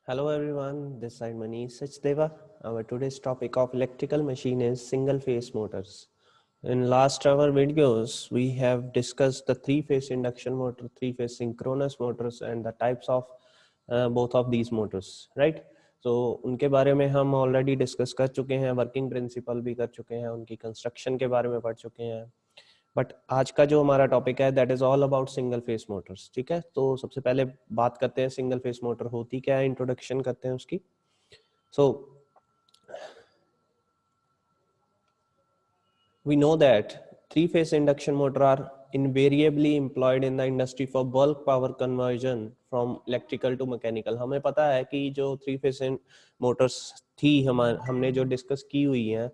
Hello everyone, this side Manish Sachdeva. Our today's topic of electrical machine is single phase motors. In last our videos, we have discussed the three-phase induction motor, three-phase synchronous motors and the types of both of these motors, right? So उनके बारे में हम already discuss कर चुके हैं, working principle भी कर चुके हैं, उनकी construction के बारे में पढ़ चुके हैं. बट आज का जो हमारा टॉपिक है that is all about single phase Motors. ठीक है, तो सबसे पहले बात करते हैं सिंगल फेस मोटर होती क्या है, इंट्रोडक्शन करते हैं उसकी. सो we know that three-phase induction motor are invariably employed in the industry for bulk power conversion from electrical to mechanical. हमें पता है कि जो थ्री फेस मोटर्स थी हमने जो डिस्कस की हुई हैं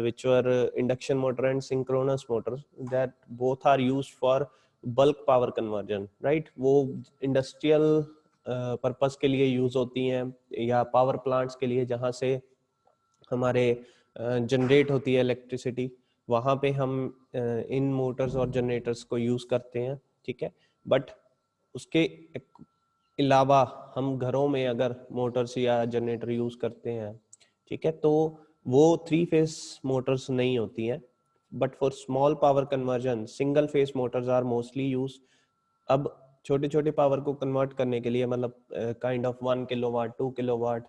which were induction motor and synchronous motor, that both are used for bulk power conversion, right? वो industrial पर्पस के लिए यूज होती हैं या पावर प्लांट्स के लिए जहाँ से हमारे जनरेट होती है इलेक्ट्रिसिटी, वहाँ पे हम इन मोटर्स और जनरेटर्स को यूज़ करते हैं. ठीक है, बट उसके अलावा हम घरों में अगर मोटर्स या जनरेटर यूज़ करते हैं, ठीक है, तो वो थ्री फेस मोटर्स नहीं होती हैं. But for small power conversion single phase motors are mostly use. अब छोटे छोटे पावर को कन्वर्ट करने के लिए मतलब kind of 1 kilowatt 2 kilowatt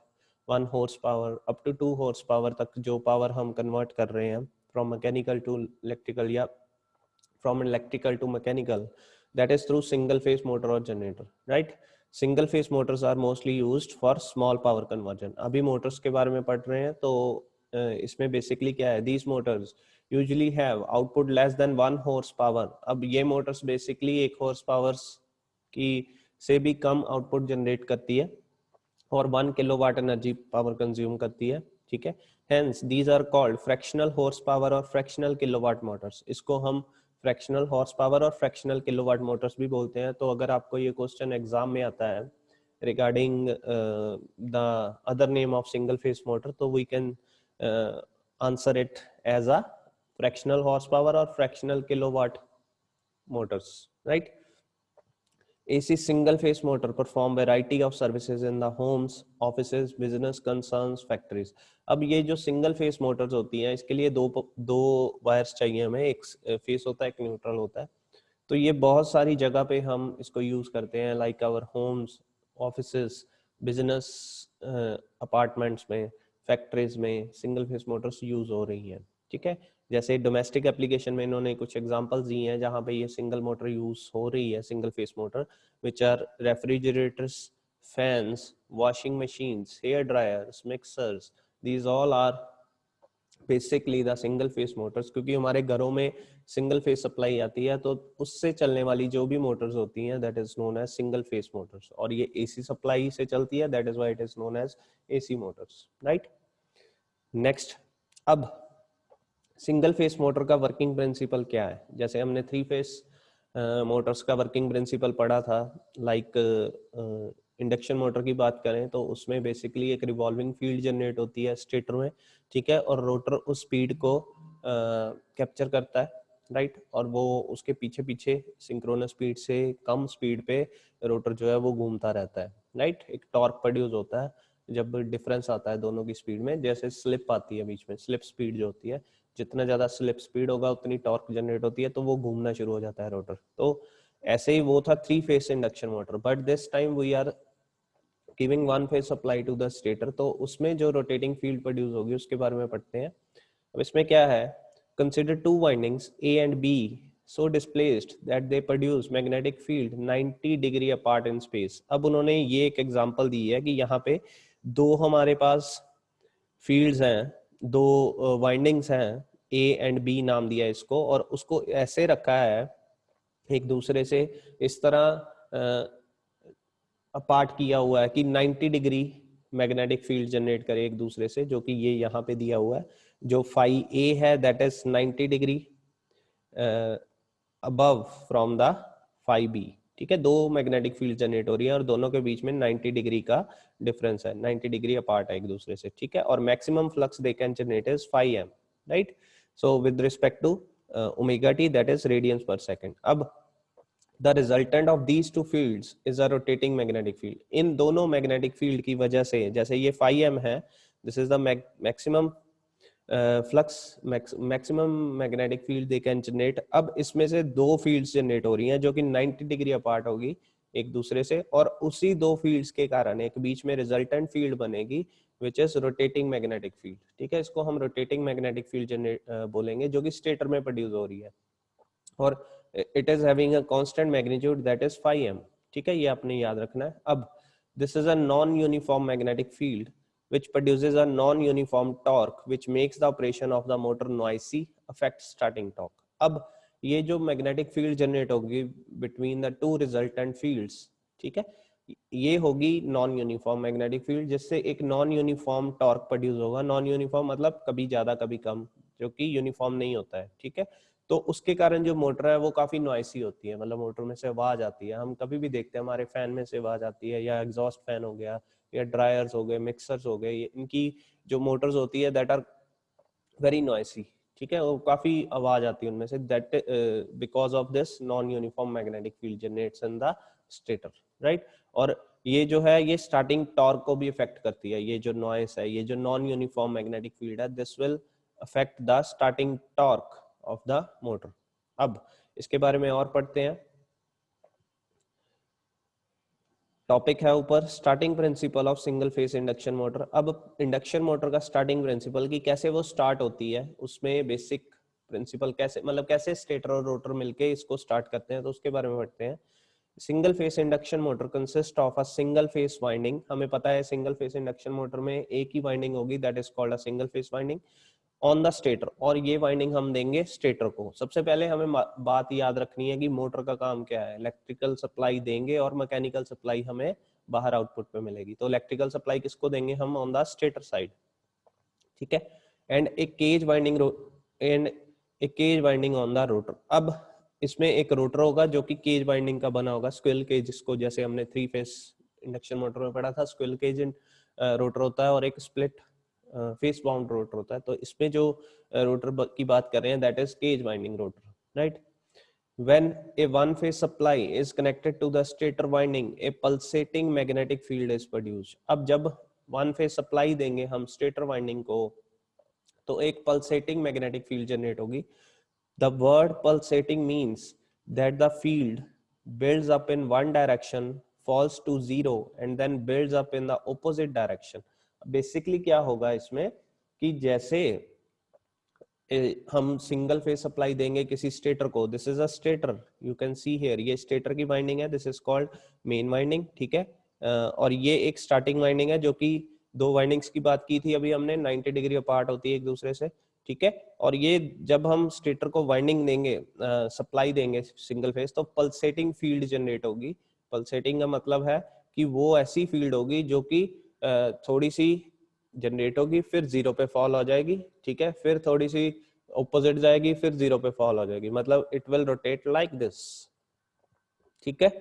1 horse power up to 2 horse power तक जो पावर हम कन्वर्ट कर रहे हैं फ्रॉम मैकेनिकल टू इलेक्ट्रिकल या from electrical to mechanical, that is through single phase motor or generator, right? Single phase motors are mostly used for small power conversion. अभी Motors के बारे में पढ़ रहे हैं तो इसमें बेसिकली क्या है, these motors usually have output less than 1 horsepower. अब ये मोटर्स बेसिकली 1 horsepower की से भी कम आउटपुट जनरेट करती है और 1 किलोवाट एनर्जी पावर कंज्यूम करती है. ठीक है, hence these are called fractional horse power और फ्रैक्शनल किलोवाट मोटर्स. इसको हम फ्रैक्शनल हॉर्स पावर और फ्रैक्शनल किलोवाट मोटर्स भी बोलते हैं. तो अगर आपको ये क्वेश्चन एग्जाम में आता है regarding the other name of single phase motor, तो we can answer it as a fractional horse power और fractional kilowatt motors, right? AC single phase motor perform variety of services in the homes, offices, business concerns, factories. अब ये जो single phase Motors होती हैं इसके लिए दो wires चाहिए हमें, एक फेस होता है एक न्यूट्रल होता है. तो ये बहुत सारी जगह पे हम इसको यूज करते हैं like our homes, offices, business apartments में, फैक्ट्रीज में सिंगल फेस मोटर्स यूज हो रही हैं. ठीक है, जैसे डोमेस्टिक एप्लीकेशन में इन्होंने कुछ एग्जांपल्स दी हैं जहाँ पे ये सिंगल मोटर यूज हो रही है, single phase motor, which are refrigerators, fans, washing machines, hair dryers, mixers. These all are basically the single phase Motors. क्योंकि हमारे घरों में सिंगल फेस सप्लाई आती है तो उससे चलने वाली जो भी मोटर्स होती हैं that is known as single phase motors. और ये एसी सप्लाई से चलती है, that is why it is known as AC motors, right? Next, अब सिंगल फेस मोटर का वर्किंग प्रिंसिपल क्या है? जैसे हमने थ्री फेस मोटर्स का वर्किंग प्रिंसिपल पढ़ा था, लाइक इंडक्शन मोटर की बात करें तो उसमें बेसिकली एक रिवॉल्विंग फील्ड जनरेट होती है स्टेटर में. ठीक है, और रोटर उस स्पीड को कैप्चर करता है, राइट? और वो उसके पीछे पीछे सिंक्रोनस स्पीड से कम स्पीड पे रोटर जो है वो घूमता रहता है, राइट? एक टॉर्क प्रोड्यूस होता है जब डिफरेंस आता है दोनों की स्पीड में. जैसे स्लिप आती है बीच में, स्लिप स्पीड जो होती है, जितना ज्यादा स्लिप स्पीड होगा उतनी टॉर्क जनरेट होती है, तो वो घूमना शुरू हो जाता है रोटर. तो ऐसे ही वो था three phase induction motor. But this time we are giving one phase supply to the stator. तो उसमें जो रोटेटिंग फील्ड प्रोड्यूस होगी उसके बारे में पढ़ते हैं. अब इसमें क्या है, consider two windings A and B so displaced that they produce magnetic field 90 degree apart in space. अब उन्होंने ये एक एग्जांपल दी है कि यहाँ पे दो हमारे पास फील्ड्स हैं, दो वाइंडिंग्स हैं, ए एंड बी नाम दिया इसको, और उसको ऐसे रखा है एक दूसरे से इस तरह अपार्ट किया हुआ है कि 90 डिग्री मैग्नेटिक फील्ड जनरेट करे एक दूसरे से, जो कि ये यहाँ पे दिया हुआ है. जो फाई ए है that is 90 degree above from the phi B. ठीक है, दो मैग्नेटिक फील्ड जनरेट हो रही है और दोनों के बीच में 90 डिग्री का डिफरेंस है, 90 डिग्री अपार्ट है एक दूसरे से. ठीक है, और maximum flux they can generate is 5 m, right? So with respect to omega t that is radians per second. अब the resultant of these two fields is a rotating magnetic field. इन दोनों मैग्नेटिक फील्ड की वजह से, जैसे ये phi m है, this is the maximum flux, maximum magnetic field they can generate. अब इसमें से दो फील्ड्स जनरेट हो रही हैं जो कि 90 डिग्री अपार्ट होगी एक दूसरे से, और उसी दो फील्ड्स के कारण एक बीच में रिजल्टेंट फील्ड बनेगी which is rotating magnetic field. ठीक है, इसको हम रोटेटिंग मैग्नेटिक फील्ड जनरेट बोलेंगे, जो कि स्टेटर में प्रोड्यूस हो रही है, और it is having a constant magnitude that is phi M. ठीक है, ये आपने याद रखना है। अब this is a non uniform magnetic field which produces a non-uniform torque which makes the operation of the motor noisy, affect starting torque। अब ये जो मैग्नेटिक फील्ड जनरेट होगी between the two resultant fields, ठीक है, ये होगी non uniform magnetic field, जिससे एक नॉन यूनिफॉर्म टॉर्क प्रोड्यूस होगा। नॉन यूनिफॉर्म मतलब कभी ज्यादा कभी कम, जो कि यूनिफॉर्म नहीं होता है। ठीक है, तो उसके कारण जो मोटर है वो काफी नॉइसी होती है, मतलब मोटर में से आवाज आती है। हम कभी भी देखते हैं हमारे फैन में से आवाज आती है, या एग्जॉस्ट फैन हो गया, या ड्रायर्स हो गए, मिक्सर्स हो गए, इनकी जो मोटर्स होती है दैट आर वेरी नॉइसी। ठीक है, वो काफी आवाज आती है उनमें से, that because of this non uniform magnetic field generates in the stator, right. और ये जो है ये स्टार्टिंग टॉर्क को भी इफेक्ट करती है। ये जो नॉइस है, ये जो नॉन यूनिफॉर्म मैग्नेटिक फील्ड है, this will affect the starting torque of the motor. अब इसके बारे में और पढ़ते हैं। टॉपिक है ऊपर starting principle of single phase induction motor. अब इंडक्शन मोटर का स्टार्टिंग प्रिंसिपल की कैसे वो स्टार्ट होती है, उसमें बेसिक प्रिंसिपल कैसे, मतलब कैसे स्टेटर और रोटर मिलके इसको स्टार्ट करते हैं, तो उसके बारे में पढ़ते हैं। Single phase induction motor consist of a single phase winding. हमें पता है सिंगल फेस इंडक्शन मोटर में एक ही वाइंडिंग होगी, that is called a single phase winding on the stator, और ये वाइंडिंग हम देंगे स्टेटर को। सबसे पहले हमें बात याद रखनी है कि मोटर का काम क्या है। इलेक्ट्रिकल सप्लाई देंगे और मैकेनिकल सप्लाई हमें बाहर आउटपुट पे मिलेगी। तो इलेक्ट्रिकल सप्लाई किसको देंगे हम, ऑन द स्टेटर साइड। ठीक है, and a cage winding on the rotor. अब इसमें एक रोटर होगा जो कि केज वाइंडिंग का बना होगा, स्क्विरल केज, जिसको जैसे हमने थ्री फेस इंडक्शन मोटर में पढ़ा था, स्क्विरल केज रोटर होता है, और एक स्प्लिट फेस बाउंड रोटर होता है। तो इसमें जो रोटर की बात कर रहे हैं that is cage winding rotor, right. When a one-phase supply is connected to the stator winding, a pulsating magnetic field is produced। अब जब वन फेज सप्लाई देंगे हम स्टेटर वाइंडिंग को, तो एक pulsating magnetic field जनरेट होगी। The word pulsating means that the field builds up in one direction, falls to zero, and then builds up in the opposite direction। Basically क्या होगा इसमें कि जैसे हम सिंगल फेज सप्लाई देंगे किसी stator को, this is a stator, you can see here, ये स्टेटर की वाइंडिंग है, this is called main winding. ठीक है, और ये एक स्टार्टिंग वाइंडिंग है, जो कि दो वाइंडिंग्स की बात की थी अभी हमने, 90 डिग्री अपार्ट होती है एक दूसरे से। ठीक है, और ये जब हम स्टेटर को वाइंडिंग देंगे, सप्लाई देंगे सिंगल फेज, तो पल्सेटिंग फील्ड जनरेट होगी। पल्सेटिंग का मतलब है कि वो ऐसी फील्ड होगी जो कि थोड़ी सी जनरेट होगी, फिर जीरो पे फॉल हो जाएगी। ठीक है, फिर थोड़ी सी ऑपोजिट जाएगी, फिर जीरो पे फॉल हो जाएगी, मतलब it will rotate like this. ठीक है,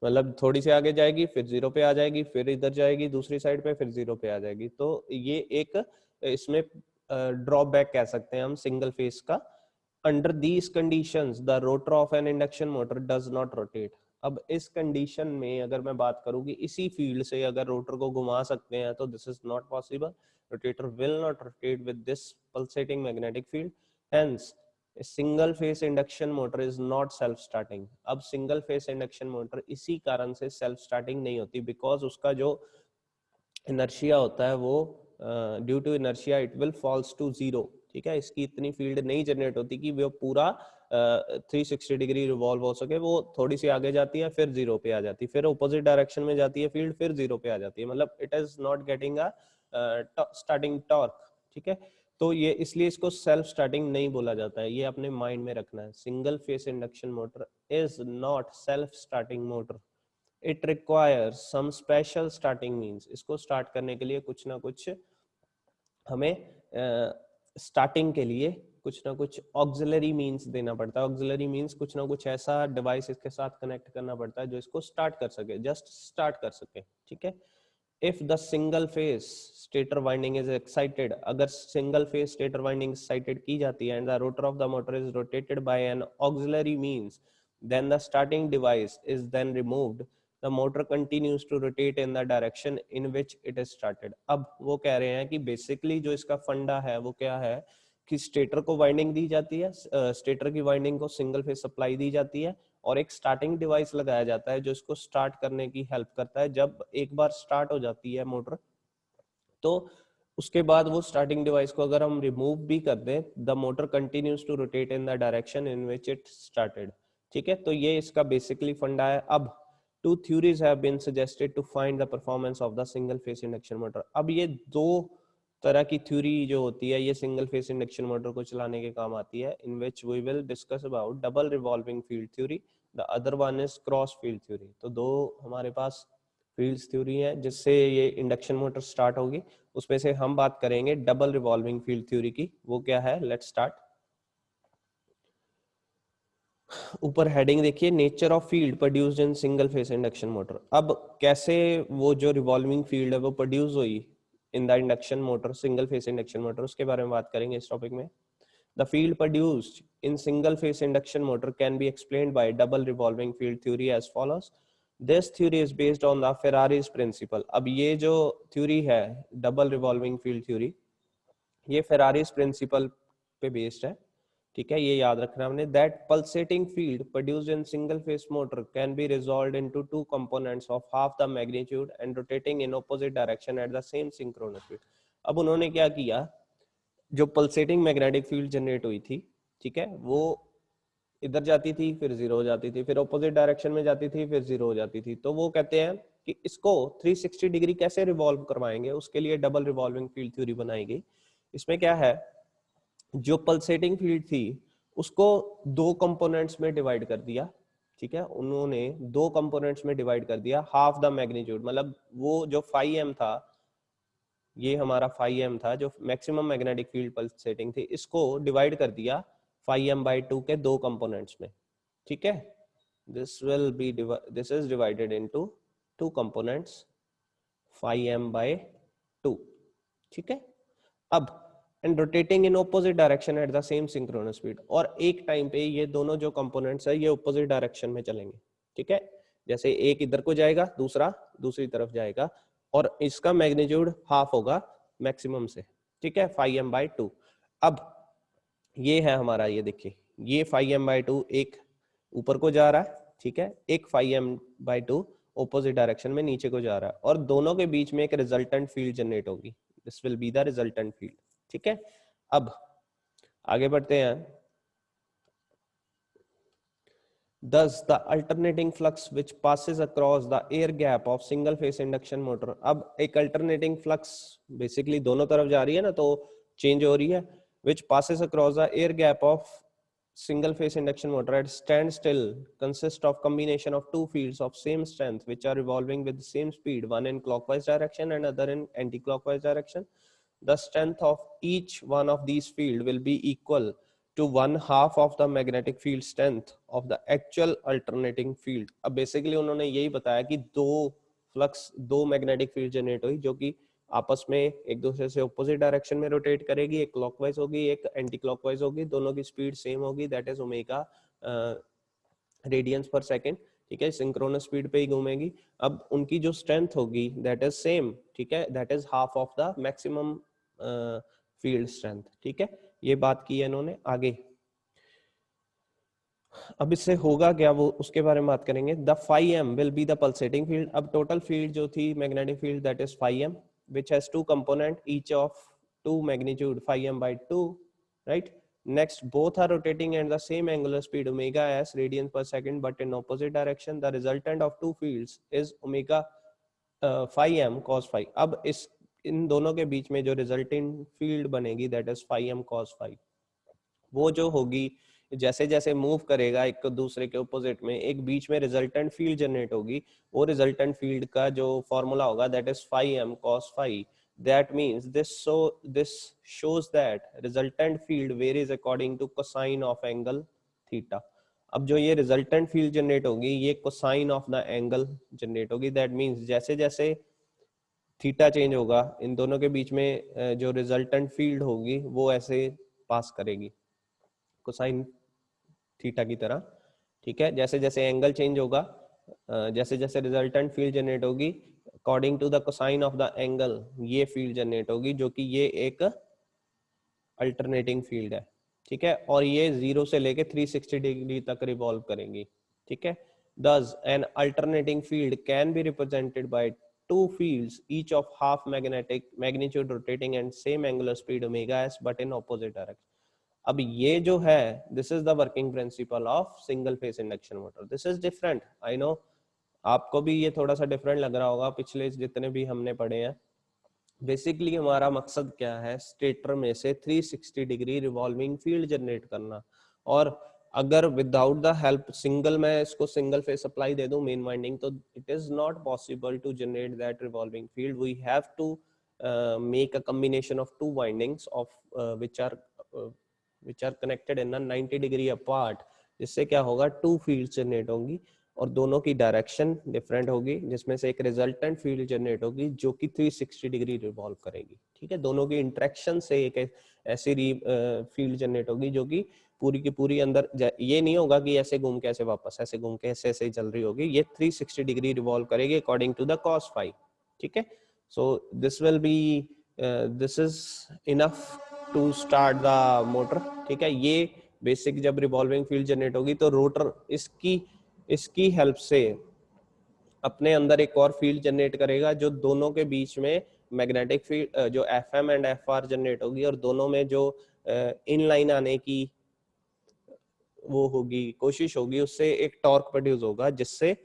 मतलब थोड़ी सी आगे जाएगी, फिर जीरो पे आ जाएगी, फिर इधर जाएगी दूसरी साइड पे, फिर जीरो पे आ जाएगी। तो ये एक इसमें ड्रॉबैक कह सकते हैं हम सिंगल फेस का। Under these conditions the rotor of N induction motor does not rotate. अब इस कंडीशन में अगर मैं बात करूं कि इसी फील्ड से अगर रोटर को घुमा सकते हैं, तो this is not possible. Rotator will not rotate with this pulsating magnetic field, hence single phase induction motor is not self starting. अब सिंगल फेस इंडक्शन मोटर इसी कारण से सेल्फ स्टार्टिंग नहीं होती, बिकॉज उसका जो इनर्शिया होता है वो due to inertia it will falls to zero. ठीक है, इसकी इतनी फील्ड नहीं जनरेट होती कि वो पूरा 360 डिग्री रिवॉल्व हो सके। वो थोड़ी सी आगे जाती है, फिर जीरो पे आ जाती है, फिर अपोजिट डायरेक्शन में जाती है फील्ड, फिर जीरो पे आ जाती है, मतलब it is not getting a starting torque. ठीक है, तो ये इसलिए इसको सेल्फ स्टार्टिंग नहीं बोला जाता है, ये अपने माइंड में रखना है। Single phase induction motor is not self starting motor, it requires some special starting means. इसको स्टार्ट करने के लिए कुछ ना कुछ हमें स्टार्टिंग के लिए कुछ ना कुछ ऑक्सिलरी मींस देना पड़ता है। ऑक्सिलरी मींस कुछ ना कुछ ऐसा डिवाइस इसके साथ कनेक्ट करना पड़ता है जो इसको स्टार्ट कर सके, जस्ट स्टार्ट कर सके। ठीक है, if the single phase stator winding is excited, अगर single phase stator winding excited की जाती है and the rotor of the motor is rotated by an auxiliary means, then the starting device is then removed, the motor continues to rotate in the direction in which it is started. अब वो कह रहे हैं कि basically जो इसका फंडा है वो क्या है कि स्टेटर को वाइंडिंग दी जाती है, स्टेटर की वाइंडिंग को सिंगल फेज सप्लाई दी जाती है और एक स्टार्टिंग डिवाइस लगाया जाता है जो इसको स्टार्ट करने की हेल्प करता है। जब एक बार स्टार्ट हो जाती है मोटर तो उसके बाद वो स्टार्टिंग डिवाइस को अगर हम रिमूव भी कर दें, the motor continues to rotate in the direction in which it started. ठीक है, तो ये इसका बेसिकली फंडा है। अब two theories have been suggested to find the performance of the single phase induction motor। अब ये दो तरह की थ्योरी जो होती है ये सिंगल फेस इंडक्शन मोटर को चलाने के काम आती है, in which we will discuss about double revolving field theory, the other one is cross field theory. तो दो हमारे पास फील्ड्स थ्योरी है जिससे ये इंडक्शन मोटर स्टार्ट होगी, उसमें से हम बात करेंगे डबल रिवॉल्विंग फील्ड थ्योरी की। वो क्या है, लेट्स स्टार्ट। ऊपर हेडिंग देखिए, nature of field produced in single phase induction motor. अब कैसे वो जो रिवॉल्विंग फील्ड है वो प्रोड्यूस हुई in the induction motor, single phase induction motor, उसके बारे में बात करेंगे इस टॉपिक में। The field produced in single phase induction motor can be explained by double revolving field theory as follows. This theory is based on the Ferraris principle. अब ये जो थ्योरी है डबल रिवॉल्विंग फील्ड थ्योरी, ये Ferraris principle पे based है। ठीक है, ये याद रखना हमने। That pulsating field produced in single phase motor can B resolved into two components of half the magnitude and rotating in opposite direction at the same synchronous speed. अब उन्होंने क्या किया, जो पल्सेटिंग मैग्नेटिक फील्ड जनरेट हुई थी, ठीक है, वो इधर जाती थी फिर जीरो हो जाती थी, फिर ऑपोजिट डायरेक्शन में जाती थी फिर जीरो हो जाती थी। तो वो कहते हैं कि इसको 360 डिग्री कैसे रिवॉल्व करवाएंगे, उसके लिए डबल रिवॉल्विंग फील्ड थ्योरी बनाई गई। इसमें क्या है, जो पल्सेटिंग फील्ड थी उसको दो कंपोनेंट्स में डिवाइड कर दिया। ठीक है, उन्होंने दो कंपोनेंट्स में डिवाइड कर दिया, हाफ द मैग्नीट्यूड, मतलब वो जो 5m था, ये हमारा 5m था जो मैक्सिमम मैग्नेटिक फील्ड पल्सेटिंग थी, इसको डिवाइड कर दिया 5m/2 के दो कंपोनेंट्स में। ठीक है, this is divided into two components 5m/2। ठीक है, अब and rotating in opposite direction at the same synchronous speed, और एक टाइम पे ये दोनों जो कंपोनेंट्स है ये ऑपोजिट डायरेक्शन में चलेंगे। ठीक है, जैसे एक इधर को जाएगा दूसरा दूसरी तरफ जाएगा, और इसका मैग्नीट्यूड हाफ होगा मैक्सिमम से। ठीक है, 5m/2। अब ये है हमारा, ये देखिए ये 5m/2 एक ऊपर को जा रहा है, ठीक है, एक 5m/2 ऑपोजिट डायरेक्शन में नीचे को जा रहा है, और दोनों के बीच में एक रिजल्टेंट फील्ड जनरेट होगी। This will be the resultant field. ठीक है, अब आगे बढ़ते हैं। Thus, the alternating flux which passes across the air gap of single phase induction motor, अब एक alternating flux basically दोनों तरफ जा रही है ना, तो change हो रही है, which passes across the air gap of single phase induction motor at standstill consists of combination of two fields of same strength which are revolving with the same speed, one in clockwise direction and other in anti-clockwise direction. The strength of each one of these field will be equal to 1/2 of the magnetic field strength of the actual alternating field। अब basically उन्होंने यही बताया कि दो flux, दो magnetic field generate हुई जो कि आपस में एक दूसरे से ऑपोजिट डायरेक्शन में रोटेट करेगी, एक क्लॉकवाइज होगी एक एंटी क्लॉकवाइज होगी, दोनों की स्पीड सेम होगी, दैट इज ओमेगा रेडियंस पर सेकेंड। ठीक है, सिंक्रोनस स्पीड पे ही घूमेगी। अब उनकी जो स्ट्रेंथ होगी दैट इज सेम, ठीक है, that is half of the maximum field strength. ठीक है, ये बात की है इन्होंने। आगे अब इससे होगा क्या वो उसके बारे में बात करेंगे। The 5m will be the pulsating field. अब टोटल फील्ड जो थी magnetic field that is 5m which has two component each of 2 magnitude 5m/2, right? Next, both are rotating at the same angular speed omega s radians per second but in opposite direction. The resultant of two fields is omega 5m cos phi। अब इस इन दोनों के बीच में जो resultant field बनेगी that is 5m cos phi। वो जो होगी जैसे जैसे मूव करेगा एक दूसरे के ऑपोजिट में, एक बीच में रिजल्टेंट फील्ड जनरेट होगी। वो रिजल्टेंट फील्ड का जो फॉर्मूला होगा that is 5m cos phi। That means this shows that resultant field varies according to cosine of angle theta। अब जो ये रिजल्टेंट फील्ड जनरेट होगी ये cosine of the angle generate होगी। दैट मीन्स जैसे जैसे थीटा चेंज होगा इन दोनों के बीच में जो रिजल्टेंट फील्ड होगी वो ऐसे पास करेगी कोसाइन थीटा की तरह। ठीक है। जैसे जैसे एंगल चेंज होगा, जैसे जैसे रिजल्टेंट फील्ड जनरेट होगी, according to the cosine of the angle ये फील्ड जनरेट होगी, जो कि ये एक अल्टरनेटिंग फील्ड है, ठीक है। और ये 0 से लेके 360 डिग्री तक रिवॉल्व करेंगी, ठीक है। Thus, an alternating field can be represented by two fields, each of half magnetic magnitude rotating and same angular speed omega s, but in opposite direction. अब ये जो है, this is the working principle of single phase induction motor. This is different, I know. आपको भी ये थोड़ा सा different लग रहा होगा पिछले जितने भी हमने पढ़े हैं। बेसिकली हमारा मकसद क्या है, स्टेटर में से 360 डिग्री रिवॉल्विंग फील्ड जनरेट करना। और अगर विदाउट द हेल्प सिंगल, मैं इसको सिंगल फेज सप्लाई दे दूं मेन वाइंडिंग, तो it is not possible to generate that revolving field. We have to make a combination of two windings of which are connected in a 90 degree apart, जिससे क्या होगा, to field generate होंगी और दोनों की direction different होगी, जिसमें से एक रिजल्टेंट फील्ड जनरेट होगी जो कि 360 डिग्री रिवॉल्व करेगी, ठीक है। दोनों की इंटरेक्शन से एक ऐसी फील्ड जनरेट होगी जो कि पूरी की पूरी अंदर, ये नहीं होगा कि ऐसे घूम के ऐसे वापस, ऐसे घूम के ऐसे ऐसे चल रही होगी, ये 360 डिग्री रिवॉल्व करेगी according to the cos phi, ठीक है। So this will be, this is enough to start the motor, ठीक है। ये बेसिक जब रिवॉल्विंग फील्ड जनरेट होगी तो रोटर इसकी हेल्प से अपने अंदर एक और फील्ड जनरेट करेगा जो दोनों के बीच में मैग्नेटिक फील्ड जो FM एंड FR जनरेट होगी, और दोनों में जो इनलाइन आने की वो होगी, कोशिश होगी, उससे एक टॉर्क प्रोड्यूस होगा, जिससे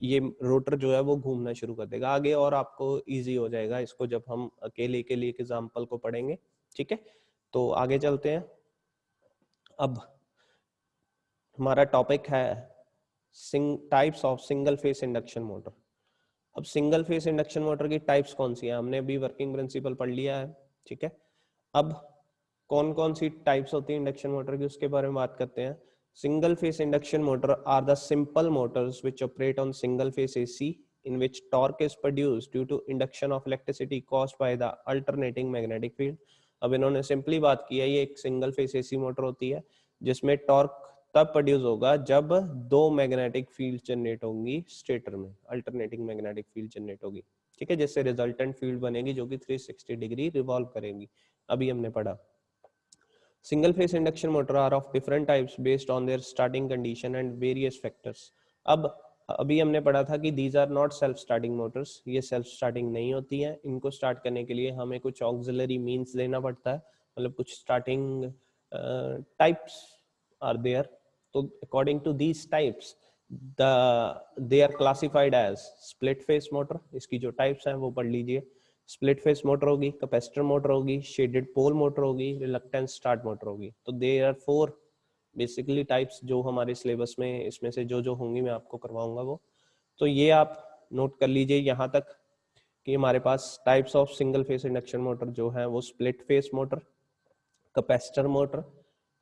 ये रोटर जो है वो घूमना शुरू कर देगा आगे। और आपको इजी हो जाएगा इसको जब हम अकेले के लिए एग्जांपल को पढ़ेंगे, ठीक है। तो आगे चलते हैं। अब हमारा टॉपिक है types of single phase induction motor. अब सिंगल फेस इंडक्शन मोटर की टाइप्स कौन सी है, हमने अभी वर्किंग प्रिंसिपल पढ़ लिया है, ठीक है। अब कौन कौन सी टाइप्स होती है इंडक्शन मोटर की, उसके बारे में बात करते हैं। Single phase induction motor are the simple motors which operate on single phase AC in which torque is produced due to induction of electricity caused by the alternating magnetic field। अब इन्होंने simply बात की है, ये एक single phase AC motor होती है जिसमें टॉर्क तब प्रोड्यूस होगा जब दो मैग्नेटिक फील्ड जनरेट होंगी स्टेटर में, अल्टरनेटिंग मैग्नेटिक फील्ड जनरेट होगी, ठीक है, जिससे रिजल्टेंट फील्ड बनेगी जो कि 360 डिग्री रिवॉल्व करेंगी। अभी हमने पढ़ा single phase induction motor are of different types based on their starting condition and various factors. अब अभी हमने पढ़ा था कि these are not self starting motors, ये सेल्फ स्टार्टिंग नहीं होती हैं। इनको स्टार्ट करने के लिए हमें कुछ ऑक्सिलरी मींस देना पड़ता है, मतलब कुछ स्टार्टिंग टाइप्स आर देयर। तो according to these types they are classified as split phase motor. इसकी जो टाइप्स हैं वो पढ़ लीजिए। स्प्लिट फेस मोटर होगी, कैपेसिटर मोटर होगी, शेडेड पोल मोटर होगी, रिलक्टेंस स्टार्ट मोटर होगी। तो देयर आर 4 बेसिकली टाइप्स जो हमारे सिलेबस में, इसमें से जो जो होंगी मैं आपको करवाऊंगा वो। तो ये आप नोट कर लीजिए यहाँ तक कि हमारे पास types of single phase induction motor जो है वो split phase motor, capacitor motor,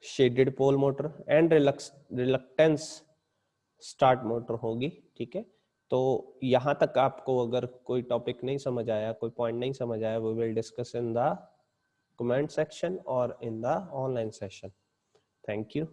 shaded pole motor and reluctance start motor होगी, ठीक है। तो यहाँ तक आपको अगर कोई टॉपिक नहीं समझ आया, कोई पॉइंट नहीं समझ आया, we will discuss in the comment section और in the online session. Thank you.